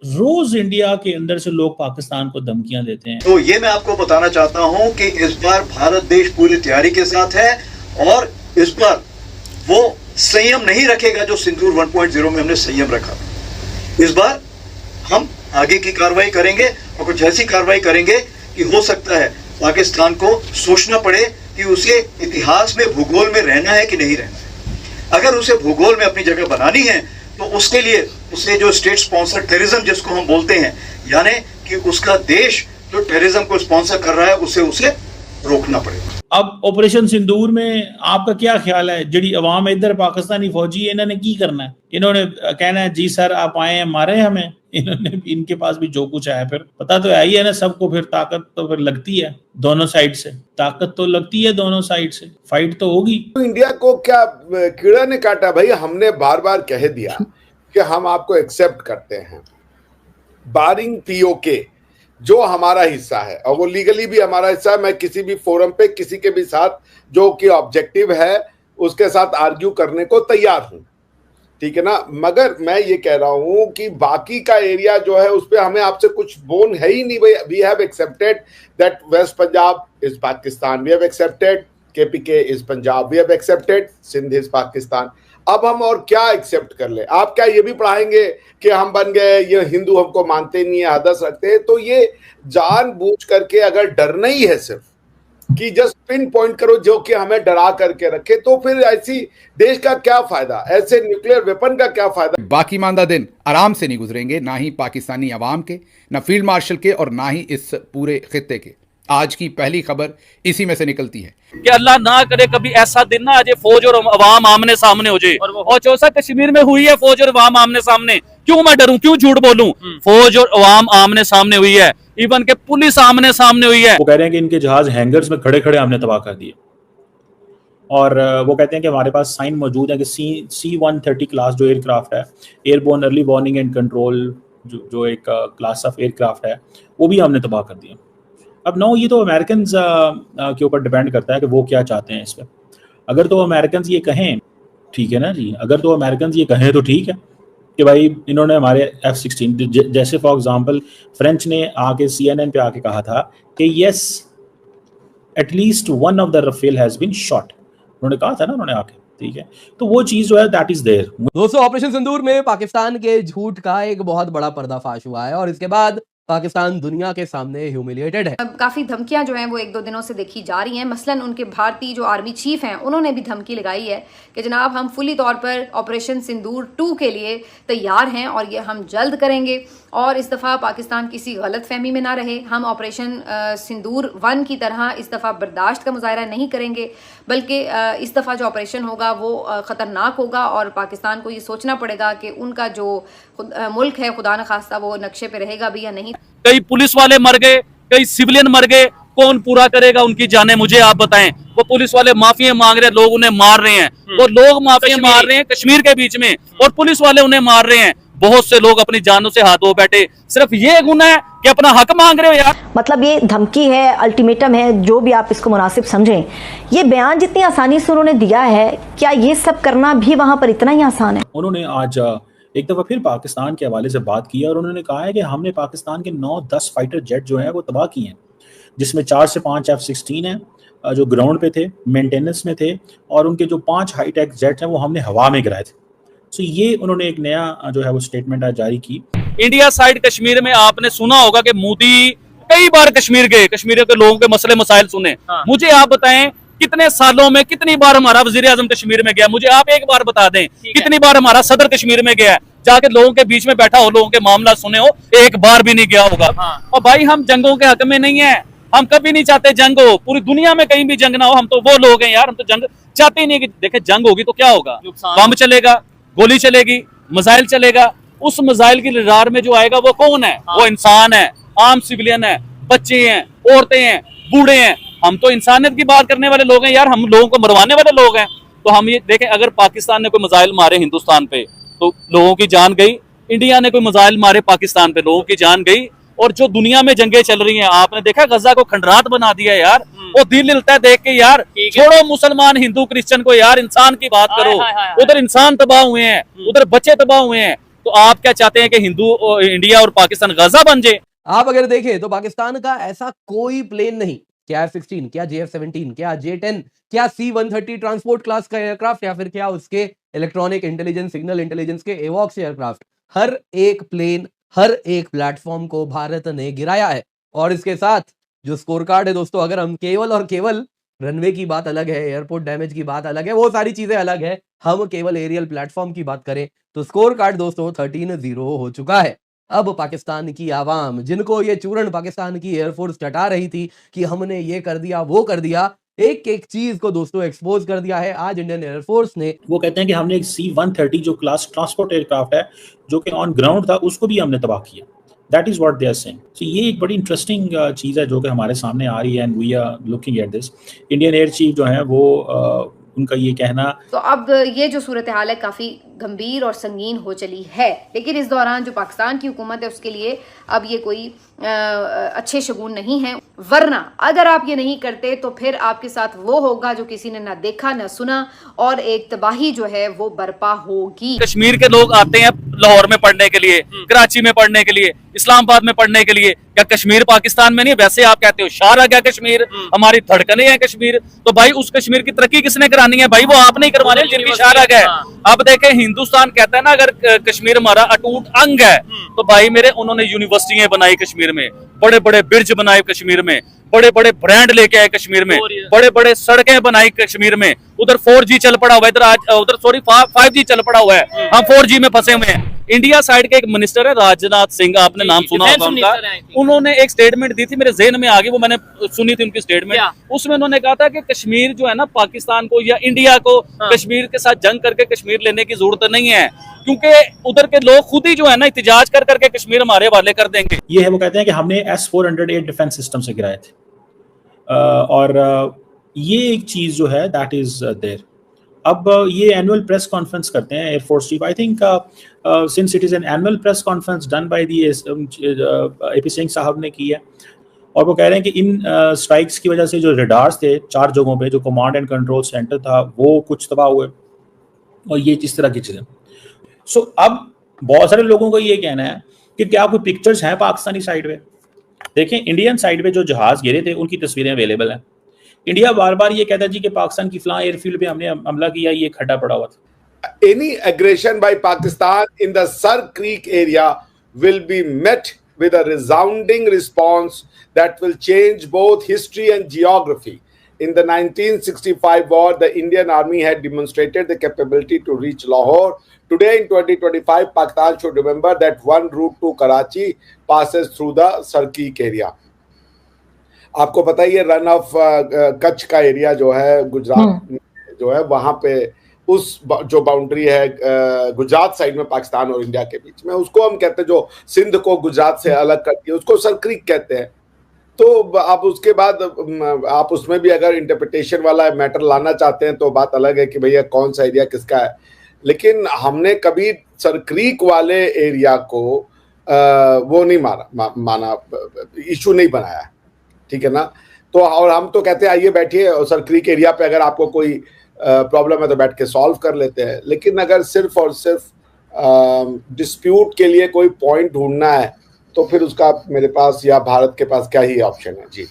रोज India के अंदर से लोग पाकिस्तान को धमकियां देते हैं। तो ये मैं आपको बताना चाहता हूं कि इस बार भारत देश पूरी तैयारी के साथ है और इस बार वो संयम नहीं रखेगा जो सिंदूर 1.0 में हमने संयम रखा। इस बार हम आगे की कार्रवाई करेंगे और कुछ ऐसी कार्रवाई करेंगे कि हो सकता है पाकिस्तान को सोचना पड़े कि उसे इतिहास में भूगोल में रहना है कि नहीं रहना है। अगर उसे भूगोल में अपनी जगह बनानी है तो उसके लिए उसे जो स्टेट स्पॉन्सर टेररिज्म जिसको हम बोलते हैं, यानी कि उसका देश जो टेररिज्म को स्पॉन्सर कर रहा है उसे रोकना पड़ेगा। अब ऑपरेशन सिंदूर में आपका क्या ख्याल है? जी अवाम इधर पाकिस्तानी फौजी है, इन्होंने की करना है? इन्होंने कहना है जी सर आप आए हैं मारे हमें। इन्होंने इनके पास भी जो कुछ है, फिर पता तो है ही है ना सबको, फिर ताकत तो फिर लगती है दोनों साइड से, ताकत तो लगती है दोनों साइड से, फाइट तो होगी। तो इंडिया को क्या कीड़ा ने काटा भाई? हमने बार बार कह दिया कि हम आपको एक्सेप्ट करते हैं बारिंग पीओके जो हमारा हिस्सा है और वो लीगली भी हमारा हिस्सा है। मैं किसी भी फोरम पे किसी के भी साथ जो कि ऑब्जेक्टिव है उसके साथ आर्ग्यू करने को तैयार हूं, ठीक है ना। मगर मैं ये कह रहा हूं कि बाकी का एरिया जो है उस पर हमें आपसे कुछ बोन है ही नहीं भाई। We have accepted that West Punjab is Pakistan, we have accepted KPK is Punjab, we have accepted Sindh is Pakistan. अब हम और क्या एक्सेप्ट कर ले? आप क्या ये भी पढ़ाएंगे कि हम बन गए ये हिंदू हमको मानते नहीं है, हदस रखते हैं? तो ये जानबूझ करके अगर डरना ही है सिर्फ कि जस्ट पिन पॉइंट करो जो कि हमें डरा करके रखे, तो फिर ऐसी देश का क्या फायदा, ऐसे न्यूक्लियर वेपन का क्या फायदा? बाकी मानदा दिन आराम से नहीं गुजरेंगे, ना ही पाकिस्तानी अवाम के, ना फील्ड मार्शल के और ना ही इस पूरे खित्ते के। आज की पहली खबर इसी में से निकलती है कि अल्लाह ना करे कभी ऐसा दिन ना आ जाए फौज और अवाम आमने सामने हो जाए। और चौसा कश्मीर में हुई है फौज और अवाम आमने सामने। क्यों मैं डरूं, क्यों झूठ बोलूं? फौज और अवाम आमने सामने हुई है, इवन के पुलिस आमने सामने हुई है। वो कह रहे हैं कि इनके जहाज हैंगर्स में खड़े खड़े हमने तबाह कर दिए, और वो कहते हैं कि हमारे पास साइन मौजूद है कि C-130 क्लास जो एयरक्राफ्ट है, airborne early warning and control जो एक क्लास ऑफ एयरक्राफ्ट है, वो भी हमने तबाह कर दिया। अब नो, ये तो अमेरिकन के ऊपर डिपेंड करता है कि वो क्या चाहते हैं इस पर। अगर तो अमेरिकन ये कहें ठीक है ना जी, अगर तो अमेरिकन ये कहें तो ठीक है कि भाई इन्होंने हमारे F-16 जैसे फॉर एग्जांपल फ्रेंच ने आके CNN पे आके कहा था कि yes at least one of the Rafale has been shot, उन्होंने कहा था ना, उन्होंने आके, ठीक है। तो वो चीज जो है दैट इज देयर। दोस्तों, ऑपरेशन सिंदूर में पाकिस्तान के झूठ का एक बहुत बड़ा पर्दाफाश हुआ है और इसके बाद पाकिस्तान दुनिया के सामने ह्यूमिलिएटेड है। काफी धमकियां जो हैं वो एक दो दिनों से देखी जा रही हैं। मसलन उनके भारतीय जो आर्मी चीफ हैं उन्होंने भी धमकी लगाई है कि जनाब हम फुली तौर पर ऑपरेशन सिंदूर 2 के लिए तैयार हैं और ये हम जल्द करेंगे, और इस दफ़ा पाकिस्तान किसी गलत फहमी में ना रहे। हम ऑपरेशन सिंदूर 1 की तरह इस दफ़ा बर्दाश्त का मुजाहरा नहीं करेंगे, बल्कि इस दफ़ा जो ऑपरेशन होगा वो ख़तरनाक होगा और पाकिस्तान को ये सोचना पड़ेगा कि उनका जो मुल्क है खुदा न खास्ता वो नक्शे पे रहेगा भी या नहीं। कई पुलिस वाले मर गए, कई सिविलियन मर गए, कौन पूरा करेगा उनकी जाने? मुझे आप बताएं। वो पुलिस वाले माफिया मांग रहे हैं, लोग उन्हें मार रहे हैं, वो लोग माफिया मार रहे हैं कश्मीर के बीच में, और पुलिस वाले उन्हें मार रहे हैं। बहुत से लोग अपनी जानों से हाथ धो बैठे। सिर्फ ये गुनाह है कि अपना हक मांग रहे हो यार। मतलब ये धमकी है, अल्टीमेटम है, जो भी आप इसको मुनासिब समझें। ये बयान जितनी आसानी से उन्होंने दिया है, क्या ये सब करना भी वहां पर इतना ही आसान है? उन्होंने आज एक दफ़ा फिर पाकिस्तान के हवाले से बात की और उन्होंने कहा है कि हमने पाकिस्तान के 9-10 फाइटर जेट जो है वो तबाह किए हैं, जिसमें 4 से 5 F-16 हैं जो ग्राउंड पे थे, मेंटेनेंस में थे, और उनके जो 5 हाईटेक जेट हैं वो हमने हवा में गिराए थे। सो ये उन्होंने एक नया जो है वो स्टेटमेंट आज जारी की। इंडिया साइड कश्मीर में आपने सुना होगा कि मोदी कई बार कश्मीर गए, कश्मीर के लोगों के मसले मसाइल सुने। मुझे आप बताएं कितने सालों में कितनी बार हमारा वजीर आजम कश्मीर में गया? मुझे आप एक बार बता दें कितनी बार हमारा सदर कश्मीर में गया, जाके लोगों के बीच में बैठा हो, लोगों के मामला सुने हो? एक बार भी नहीं गया होगा। और भाई हम जंगों के हक में नहीं है, हम कभी नहीं चाहते जंग हो, पूरी दुनिया में कहीं भी जंग ना हो। हम तो वो लोग हैं यार, हम तो जंग चाहते ही नहीं। कि देखे जंग होगी तो क्या होगा? बम चलेगा, गोली चलेगी, मिसाइल चलेगा। उस मिसाइल की रडार में जो आएगा वो कौन है? वो इंसान है, आम सिविलियन है, बच्चे हैं, औरतें हैं, बूढ़े हैं। हम तो इंसानियत की बात करने वाले लोग हैं यार, हम लोगों को मरवाने वाले लोग हैं। तो हम ये देखें, अगर पाकिस्तान ने कोई मिसाइल मारे हिंदुस्तान पे तो लोगों की जान गई, इंडिया ने कोई मिसाइल मारे पाकिस्तान पे, लोगों की जान गई। और जो दुनिया में जंगें चल रही हैं, आपने देखा गजा को खंडरात बना दिया यार। वो दिल हिलता है देख के यार। छोड़ो मुसलमान हिंदू क्रिश्चियन को यार, इंसान की बात करो। उधर इंसान तबाह हुए हैं, उधर बच्चे तबाह हुए हैं। तो आप क्या चाहते हैं कि हिंदू इंडिया और पाकिस्तान गाजा बन जाए? आप अगर देखें तो पाकिस्तान का ऐसा कोई प्लेन नहीं, क्या F-16, क्या JF-17, क्या J-10, क्या C-130 ट्रांसपोर्ट क्लास का एयरक्राफ्ट, या फिर क्या उसके इलेक्ट्रॉनिक इंटेलिजेंस, सिग्नल इंटेलिजेंस के एवॉक्स एयरक्राफ्ट, हर एक प्लेन, हर एक प्लेटफॉर्म को भारत ने गिराया है। और इसके साथ जो स्कोर कार्ड है दोस्तों, अगर हम केवल और केवल रनवे की बात अलग है, एयरपोर्ट डैमेज की बात अलग है, वो सारी चीजें अलग है, हम केवल एरियल प्लेटफॉर्म की बात करें तो स्कोर कार्ड दोस्तों 13-0 हो चुका है। अब पाकिस्तान की आवाम, जिनको ये चूरण पाकिस्तान की एयरफोर्स चटा रही थी कि हमने ये कर दिया वो कर दिया, एक एक चीज को दोस्तों एक्सपोज कर दिया है आज इंडियन एयरफोर्स ने। वो कहते हैं कि हमने एक C-130 जो क्लास ट्रांसपोर्ट एयरक्राफ्ट है जो कि ऑन ग्राउंड था, उसको भी हमने तबाह किया। That is what they are saying. तो ये एक बड़ी इंटरेस्टिंग चीज़ है जो कि हमारे सामने आ रही है, and we are looking at this. Indian air chief जो है वो उनका ये कहना, तो अब ये जो सूरत हाल है काफ़ी गंभीर और संगीन हो चली है, लेकिन इस दौरान जो पाकिस्तान की हुकूमत है उसके लिए अब ये कोई अच्छे शगुन नहीं है। वरना अगर आप ये नहीं करते तो फिर आपके साथ वो होगा जो किसी ने ना देखा ना सुना, और एक तबाही जो है वो बर्पा होगी। कश्मीर के लोग आते हैं लाहौर में पढ़ने के लिए, कराची में पढ़ने के लिए, इस्लामाबाद में पढ़ने के लिए। क्या कश्मीर पाकिस्तान में नहीं? वैसे आप कहते हो शार आ गया कश्मीर, हमारी धड़कने हैं कश्मीर। तो भाई उस कश्मीर की तरक्की किसने करानी है भाई? वो आप नहीं करवाने जिनकी शार आ गया। अब देखें, हिंदुस्तान कहता है ना अगर कश्मीर हमारा अटूट अंग है, तो भाई मेरे उन्होंने यूनिवर्सिटियां बनाई कश्मीर में, बड़े बड़े ब्रिज बनाए कश्मीर में, बड़े बड़े ब्रांड लेके आए कश्मीर में, बड़े बड़े सड़कें बनाई कश्मीर में। उधर 4G चल पड़ा हुआ है, इधर आज उधर 5G चल पड़ा हुआ है, हम 4G में फंसे हुए हैं। इंडिया साइड के एक मिनिस्टर है राजनाथ सिंह, आपने नाम सुना होगा उनका। उन्होंने एक स्टेटमेंट दी थी, मेरे ज़हन में आ गई, वो मैंने सुनी थी उनकी स्टेटमेंट। उसमें उन्होंने कहा था कि कश्मीर जो है ना, पाकिस्तान को या इंडिया को कश्मीर के साथ जंग करके कश्मीर लेने की जरूरत नहीं है, क्योंकि उधर के लोग खुद ही जो है ना इhtजाज कर करके कश्मीर हमारे हवाले कर देंगे। ये है, वो कहते हैं कि हमने S-400 डिफेंस सिस्टम से गिराए थे, और ये एक चीज जो है दैट इज देयर। अब ये एनुअल प्रेस कॉन्फ्रेंस करते हैं air force chief. I think since it is an annual press conference done by the AP Singh साहब ने की है, और वो कह रहे हैं कि इन स्ट्राइक्स की वजह से जो रडार्स थे 4 जगहों पे, जो कमांड एंड कंट्रोल सेंटर था, वो कुछ तबाह हुए, और ये इस तरह की चीज़ें। सो अब बहुत सारे लोगों को ये कहना है कि क्या कोई पिक्चर्स हैं पाकिस्तानी साइड पे? देखें, इंडियन साइड पे जो जहाज गिरे थे उनकी तस्वीरें अवेलेबल हैं। इंडिया बार बार ये कहता है जी कि पाकिस्तान की फलां एयरफील्ड पे हमने हमला किया, ये खड्डा पड़ा हुआ था। Any aggression by Pakistan in the Sar Creek area will be met with a resounding response that will change both history and geography. In the 1965 war, the Indian Army had demonstrated the capability to reach Lahore. Today in 2025, Pakistan should remember that one route to Karachi passes through the Sar Creek area. आपको पता ही है, run of Kutch का area जो है गुजरात जो है, वहां पे उस जो बाउंड्री है गुजरात साइड में पाकिस्तान और इंडिया के बीच में, उसको हम कहते हैं, जो सिंध को गुजरात से अलग करती है, उसको सर क्रीक कहते हैं। तो आप उसके बाद आप उसमें भी अगर इंटरप्रिटेशन वाला मैटर लाना चाहते हैं तो बात अलग है कि भैया कौन सा एरिया किसका है, लेकिन हमने कभी सर क्रीक वाले एरिया को वो नहीं माना इशू नहीं बनाया, ठीक है ना। तो और हम तो कहते हैं आइए बैठिए, और सर क्रीक एरिया पे अगर आपको कोई प्रॉब्लम है तो बैठ के सॉल्व कर लेते हैं, लेकिन अगर सिर्फ और सिर्फ डिस्प्यूट के लिए कोई पॉइंट ढूंढना है तो फिर उसका मेरे पास या भारत के पास क्या ही ऑप्शन है। जी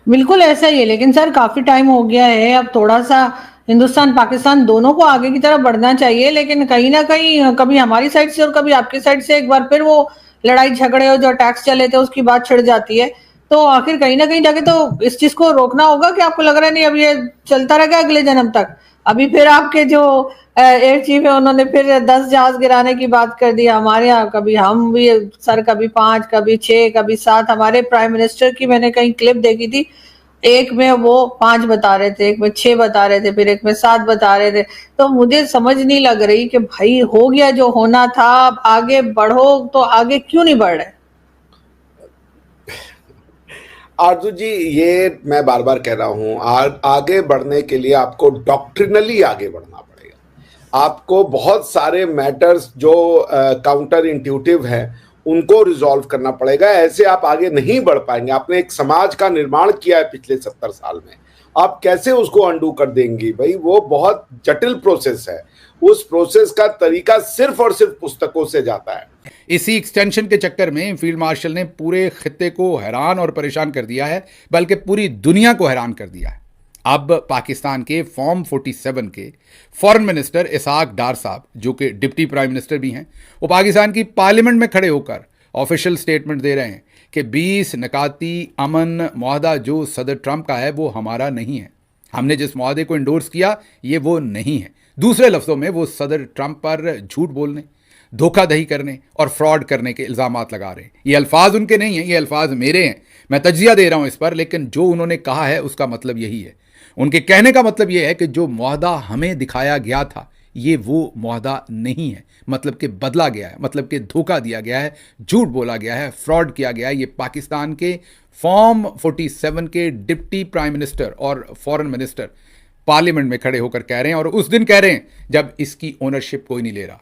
बिल्कुल ऐसा ही है, लेकिन सर काफी टाइम हो गया है, अब थोड़ा सा हिंदुस्तान पाकिस्तान दोनों को आगे की तरफ बढ़ना चाहिए, लेकिन कहीं ना कहीं कभी हमारी साइड से और कभी आपकी साइड से एक बार फिर वो लड़ाई झगड़े और जो अटैक्स चले थे उसकी बात छिड़ जाती है। तो आखिर कहीं ना कहीं जाके तो इस चीज को रोकना होगा कि आपको लग रहा है नहीं अब ये चलता रहेगा अगले जन्म तक? अभी फिर आपके जो एयर चीफ है उन्होंने फिर 10 जहाज गिराने की बात कर दी। हमारे यहाँ कभी हम भी सर कभी 5 कभी 6 कभी 7, हमारे प्राइम मिनिस्टर की मैंने कहीं क्लिप देखी थी, एक में वो 5 बता रहे थे, एक में 6 बता रहे थे, फिर एक में 7 बता रहे थे। तो मुझे समझ नहीं लग रही कि भाई हो गया जो होना था, आगे बढ़ो, तो आगे क्यों नहीं बढ़ रहे? आरजू जी, ये मैं बार बार कह रहा हूं, आगे बढ़ने के लिए आपको डॉक्ट्रिनली आगे बढ़ना पड़ेगा। आपको बहुत सारे मैटर्स जो काउंटर इंट्यूटिव हैं उनको रिजॉल्व करना पड़ेगा, ऐसे आप आगे नहीं बढ़ पाएंगे। आपने एक समाज का निर्माण किया है पिछले 70 साल में, आप कैसे उसको अंडू कर देंगी भाई? वो बहुत जटिल प्रोसेस है, उस प्रोसेस का तरीका सिर्फ और सिर्फ पुस्तकों से जाता है। इसी एक्सटेंशन के चक्कर में फील्ड मार्शल ने पूरे खित्ते को हैरान और परेशान कर दिया है, बल्कि पूरी दुनिया को हैरान कर दिया है। अब पाकिस्तान के फॉर्म 47 के फॉरेन मिनिस्टर इसहाक डार साहब, जो कि डिप्टी प्राइम मिनिस्टर भी हैं, वो पाकिस्तान की पार्लियामेंट में खड़े होकर ऑफिशियल स्टेटमेंट दे रहे हैं कि 20 नकाती अमन मुआहदा जो सदर ट्रंप का है वो हमारा नहीं है। हमने जिस मुआहदे को इंडोर्स किया ये वो नहीं है। दूसरे लफ्ज़ों में वो सदर ट्रंप पर झूठ बोलने, धोखाधड़ी करने और फ्रॉड करने के इल्ज़ामात लगा रहे हैं। ये अल्फाज उनके नहीं हैं, ये अल्फाज मेरे हैं। मैं तज्जिया दे रहा हूं इस पर, लेकिन जो उन्होंने कहा है उसका मतलब यही है। उनके कहने का मतलब यह है कि जो मुआहदा हमें दिखाया गया था ये वो मुआहदा नहीं है, मतलब कि बदला गया है, मतलब कि धोखा दिया गया है, झूठ बोला गया है, फ्रॉड किया गया है। ये पाकिस्तान के फॉर्म 47 के डिप्टी प्राइम मिनिस्टर और फॉरेन मिनिस्टर पार्लियामेंट में खड़े होकर कह रहे हैं, और उस दिन कह रहे हैं जब इसकी ओनरशिप कोई नहीं ले रहा।